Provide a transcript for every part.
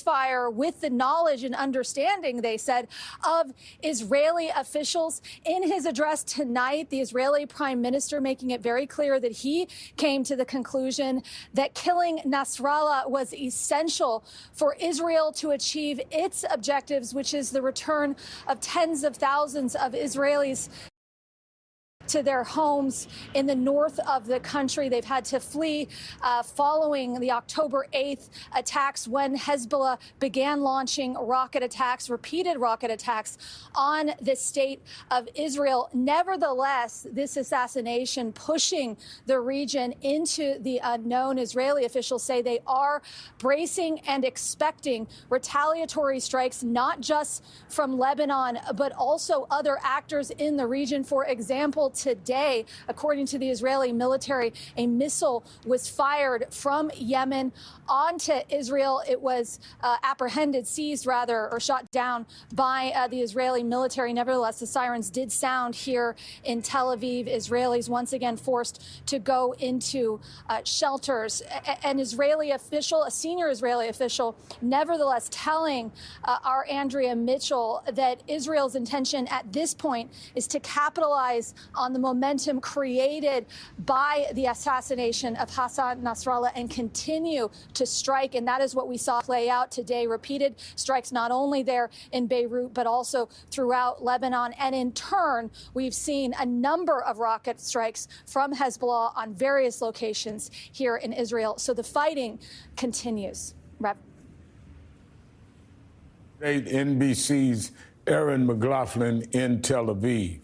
ceasefire with the knowledge and understanding, they said, of Israeli officials. In his address tonight, the Israeli prime minister making it very clear that he came to the conclusion that killing Nasrallah was essential for Israel to achieve its objectives, which is the return of tens of thousands of Israelis to their homes in the north of the country. They've had to flee following the October 8th attacks when Hezbollah began launching rocket attacks, repeated rocket attacks on the state of Israel. Nevertheless, this assassination pushing the region into the unknown. Israeli officials say they are bracing and expecting retaliatory strikes, not just from Lebanon, but also other actors in the region. For example, today, according to the Israeli military, a missile was fired from Yemen onto Israel. It was apprehended, seized rather, or shot down by the Israeli military. Nevertheless, the sirens did sound here in Tel Aviv. Israelis once again forced to go into shelters. An Israeli official, a senior Israeli official, nevertheless telling our Andrea Mitchell that Israel's intention at this point is to capitalize on the momentum created by the assassination of Hassan Nasrallah and continue to strike. And that is what we saw play out today. Repeated strikes not only there in Beirut, but also throughout Lebanon. And in turn, we've seen a number of rocket strikes from Hezbollah on various locations here in Israel. So the fighting continues. Rev. NBC's Aaron McLaughlin in Tel Aviv.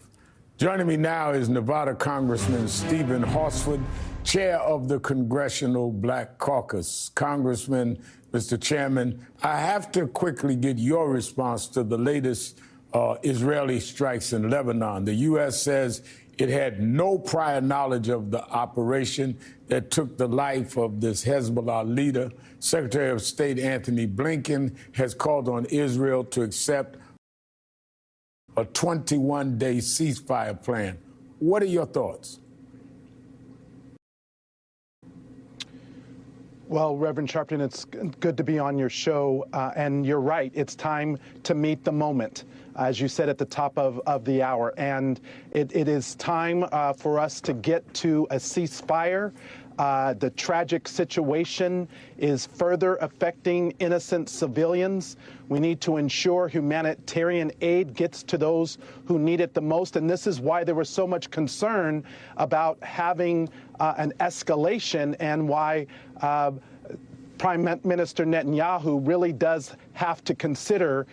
Joining me now is Nevada Congressman Stephen Horsford, chair of the Congressional Black Caucus. Congressman, Mr. Chairman, I have to quickly get your response to the latest Israeli strikes in Lebanon. The U.S. says it had no prior knowledge of the operation that took the life of this Hezbollah leader. Secretary of State Anthony Blinken has called on Israel to accept a 21-day ceasefire plan. What are your thoughts? Well, Reverend Sharpton, it's good to be on your show. And you're right. It's time to meet the moment, as you said at the top of the hour. And it is time for us to get to a ceasefire. The tragic situation is further affecting innocent civilians. We need to ensure humanitarian aid gets to those who need it the most. And this is why there was so much concern about having an escalation, and why Prime Minister Netanyahu really does have to consider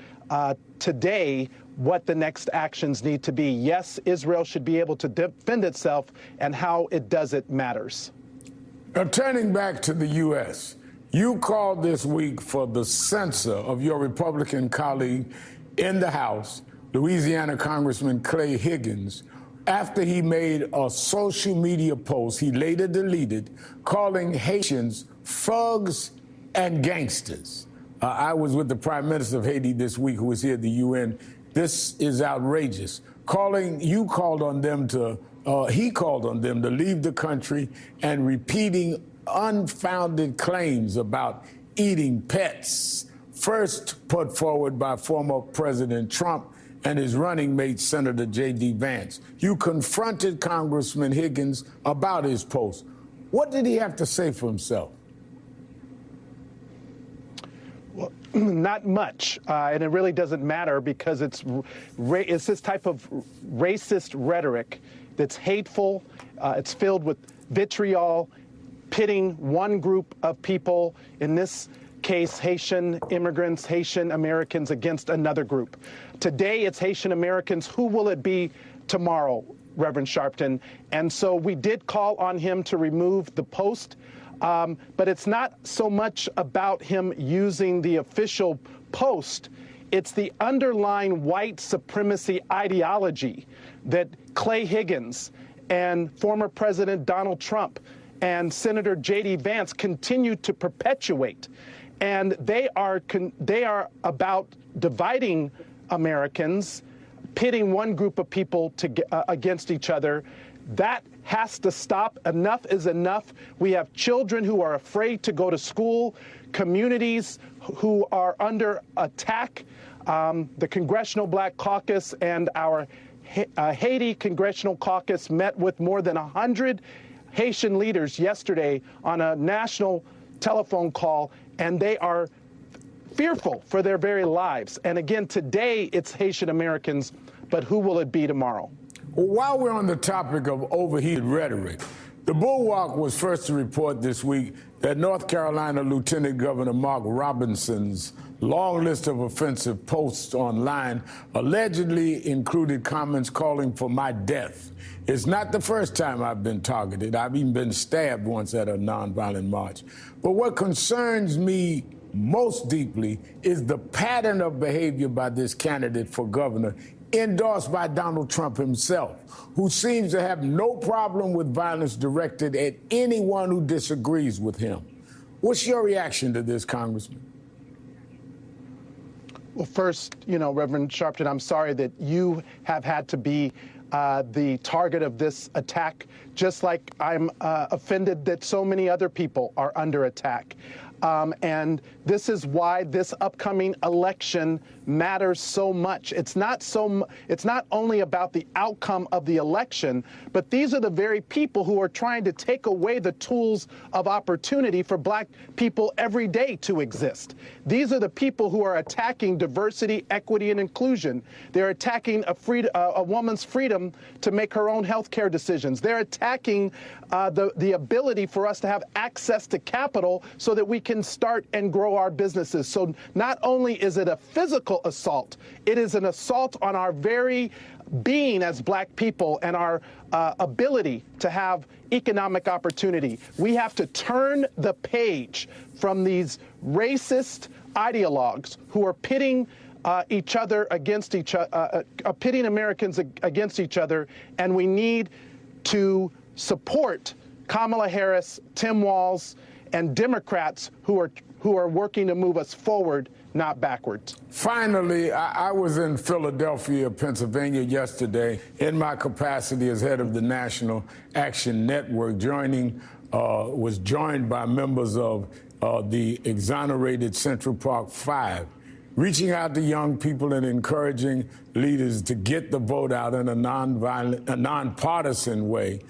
today what the next actions need to be. Yes, Israel should be able to defend itself, and how it does it matters. Now, turning back to the U.S., you called this week for the censure of your Republican colleague in the House, Louisiana Congressman Clay Higgins, after he made a social media post he later deleted calling Haitians thugs and gangsters. I was with the Prime Minister of Haiti this week, who was here at the UN. This is outrageous. He called on them to leave the country, and repeating unfounded claims about eating pets, first put forward by former President Trump and his running mate, Senator J.D. Vance. You confronted Congressman Higgins about his post. What did he have to say for himself? Well, not much, and it really doesn't matter, because it's this type of racist rhetoric that's hateful. It's filled with vitriol, pitting one group of people, in this case Haitian immigrants, Haitian Americans, against another group. Today it's Haitian Americans. Who will it be tomorrow, Reverend Sharpton? And so we did call on him to remove the post, but it's not so much about him using the official post. It's the underlying white supremacy ideology that Clay Higgins and former President Donald Trump and Senator J.D. Vance continue to perpetuate. And they are about dividing Americans, pitting one group of people against each other. That has to stop. Enough is enough. We have children who are afraid to go to school, communities who are under attack. The Congressional Black Caucus and our Haiti Congressional Caucus met with more than 100 Haitian leaders yesterday on a national telephone call, and they are fearful for their very lives. And again, today it's Haitian Americans, but who will it be tomorrow? Well, while we're on the topic of overheated rhetoric, the Bulwark was first to report this week that North Carolina Lieutenant Governor Mark Robinson's long list of offensive posts online allegedly included comments calling for my death. It's not the first time I've been targeted. I've even been stabbed once at a nonviolent march. But what concerns me most deeply is the pattern of behavior by this candidate for governor, endorsed by Donald Trump himself, who seems to have no problem with violence directed at anyone who disagrees with him. What's your reaction to this, Congressman? Well, first, Reverend Sharpton, I'm sorry that you have had to be the target of this attack, just like I'm offended that so many other people are under attack. And this is why this upcoming election matters so much. It's not only about the outcome of the election, but these are the very people who are trying to take away the tools of opportunity for Black people every day to exist. These are the people who are attacking diversity, equity, and inclusion. They're attacking a woman's freedom to make her own health care decisions. They're attacking the ability for us to have access to capital so that we can start and grow our businesses. So not only is it a physical assault, it is an assault on our very being as Black people and our ability to have economic opportunity. We have to turn the page from these racist ideologues who are pitting each other against each other, pitting Americans against each other, and we need to support Kamala Harris, Tim Walz, and Democrats who are working to move us forward, not backwards. Finally, I was in Philadelphia, Pennsylvania yesterday in my capacity as head of the National Action Network, was joined by members of the exonerated Central Park Five, reaching out to young people and encouraging leaders to get the vote out in a nonpartisan way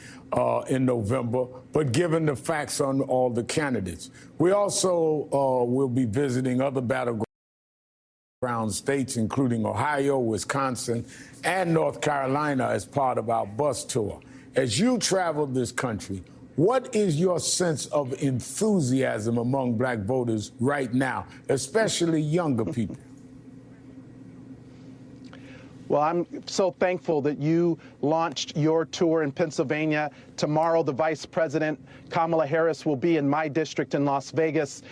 in November, but given the facts on all the candidates. We also will be visiting other battleground states, including Ohio, Wisconsin, and North Carolina as part of our bus tour. As you travel this country, what is your sense of enthusiasm among Black voters right now, especially younger people? Well, I'm so thankful that you launched your tour in Pennsylvania. Tomorrow, the Vice President, Kamala Harris, will be in my district in Las Vegas,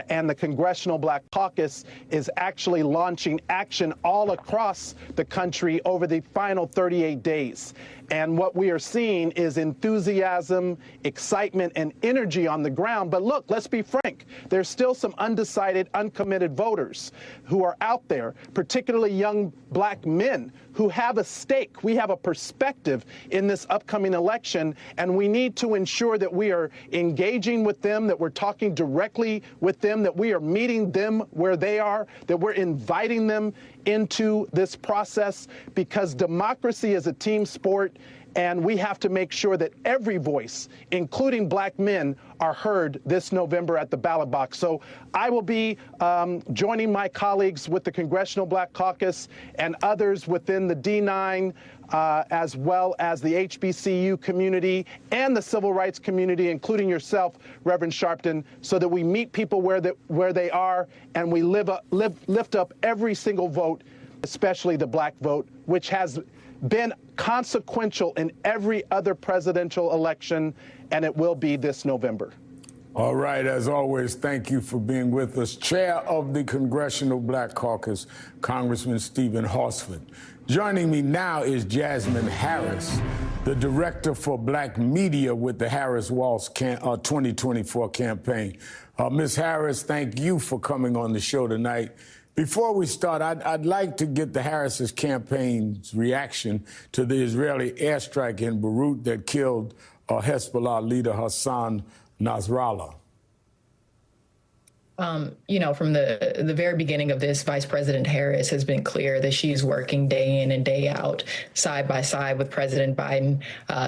and the Congressional Black Caucus is actually launching action all across the country over the final 38 days. And what we are seeing is enthusiasm, excitement, and energy on the ground. But look, let's be frank. There's still some undecided, uncommitted voters who are out there, particularly young Black men who have a stake. We have a perspective in this upcoming election, and we need to ensure that we are engaging with them, that we're talking directly with them, that we are meeting them where they are, that we're inviting them into this process, because democracy is a team sport, and we have to make sure that every voice, including Black men, are heard this November at the ballot box. So I will be joining my colleagues with the Congressional Black Caucus and others within the D9, as well as the HBCU community and the civil rights community, including yourself, Reverend Sharpton, so that we meet people where they are, and we lift up every single vote, especially the Black vote, which has been consequential in every other presidential election, and it will be this November. All right, as always, thank you for being with us. Chair of the Congressional Black Caucus, Congressman Stephen Horsford. Joining me now is Jasmine Harris, the Director for Black Media with the Harris-Walz 2024 campaign. Ms. Harris, thank you for coming on the show tonight. Before we start, I'd like to get the Harris's campaign's reaction to the Israeli airstrike in Beirut that killed Hezbollah leader Hassan Nasrallah. From the very beginning of this, Vice President Harris has been clear that she's working day in and day out, side by side with President Biden,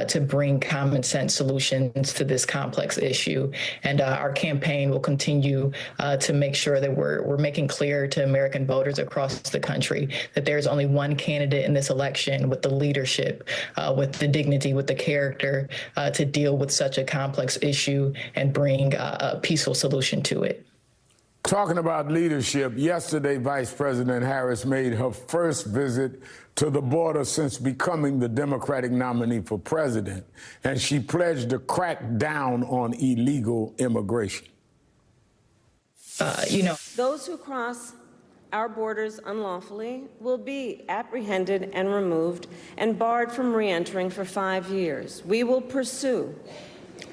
to bring common sense solutions to this complex issue. And our campaign will continue to make sure that we're making clear to American voters across the country that there's only one candidate in this election with the leadership, with the dignity, with the character to deal with such a complex issue and bring a peaceful solution to it. Talking about leadership, yesterday Vice President Harris made her first visit to the border since becoming the Democratic nominee for president, and she pledged to crack down on illegal immigration. Those who cross our borders unlawfully will be apprehended and removed and barred from re-entering for 5 years. We will pursue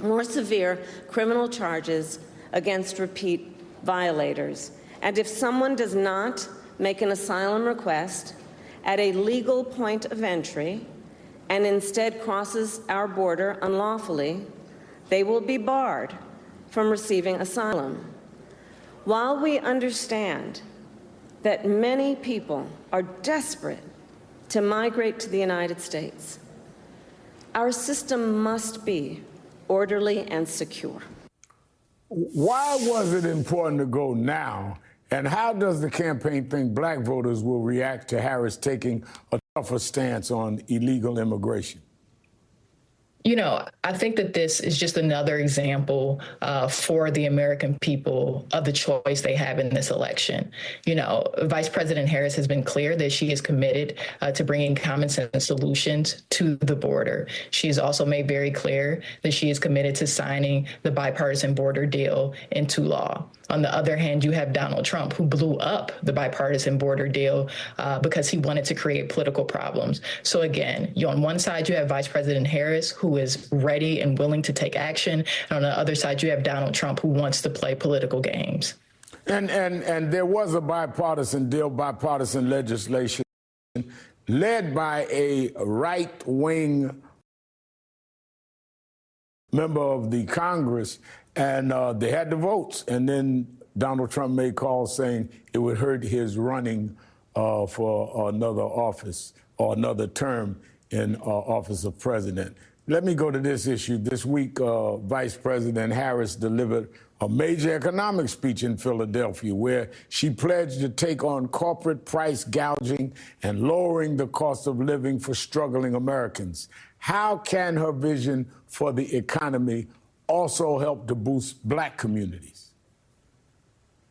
more severe criminal charges against repeat violators. And if someone does not make an asylum request at a legal point of entry and instead crosses our border unlawfully, they will be barred from receiving asylum. While we understand that many people are desperate to migrate to the United States, our system must be orderly and secure. Why was it important to go now? And how does the campaign think black voters will react to Harris taking a tougher stance on illegal immigration? I think that this is just another example for the American people of the choice they have in this election. Vice President Harris has been clear that she is committed to bringing common sense solutions to the border. She's also made very clear that she is committed to signing the bipartisan border deal into law. On the other hand, you have Donald Trump, who blew up the bipartisan border deal because he wanted to create political problems. So again, on one side, you have Vice President Harris, who is ready and willing to take action. And on the other side, you have Donald Trump, who wants to play political games. And there was a bipartisan deal, bipartisan legislation led by a right-wing member of the Congress, and they had the votes. And then Donald Trump made calls saying it would hurt his running for another office or another term in office of president. Let me go to this issue. This week, Vice President Harris delivered a major economic speech in Philadelphia where she pledged to take on corporate price gouging and lowering the cost of living for struggling Americans. How can her vision for the economy also help to boost black communities?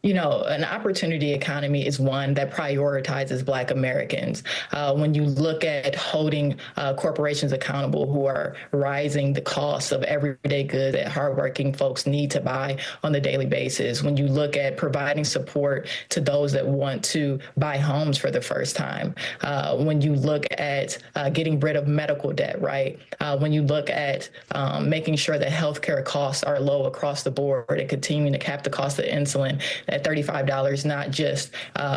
An opportunity economy is one that prioritizes black Americans. When you look at holding corporations accountable who are rising the cost of everyday goods that hardworking folks need to buy on a daily basis, when you look at providing support to those that want to buy homes for the first time, when you look at getting rid of medical debt, right? When you look at making sure that healthcare costs are low across the board and continuing to cap the cost of insulin at $35, not just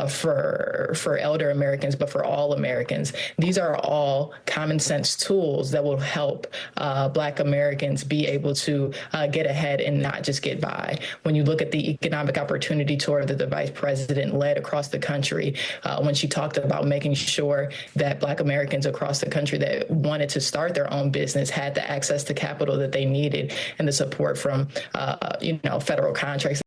for elder Americans, but for all Americans. These are all common sense tools that will help Black Americans be able to get ahead and not just get by. When you look at the economic opportunity tour that the Vice President led across the country, when she talked about making sure that Black Americans across the country that wanted to start their own business had the access to capital that they needed and the support from, federal contracts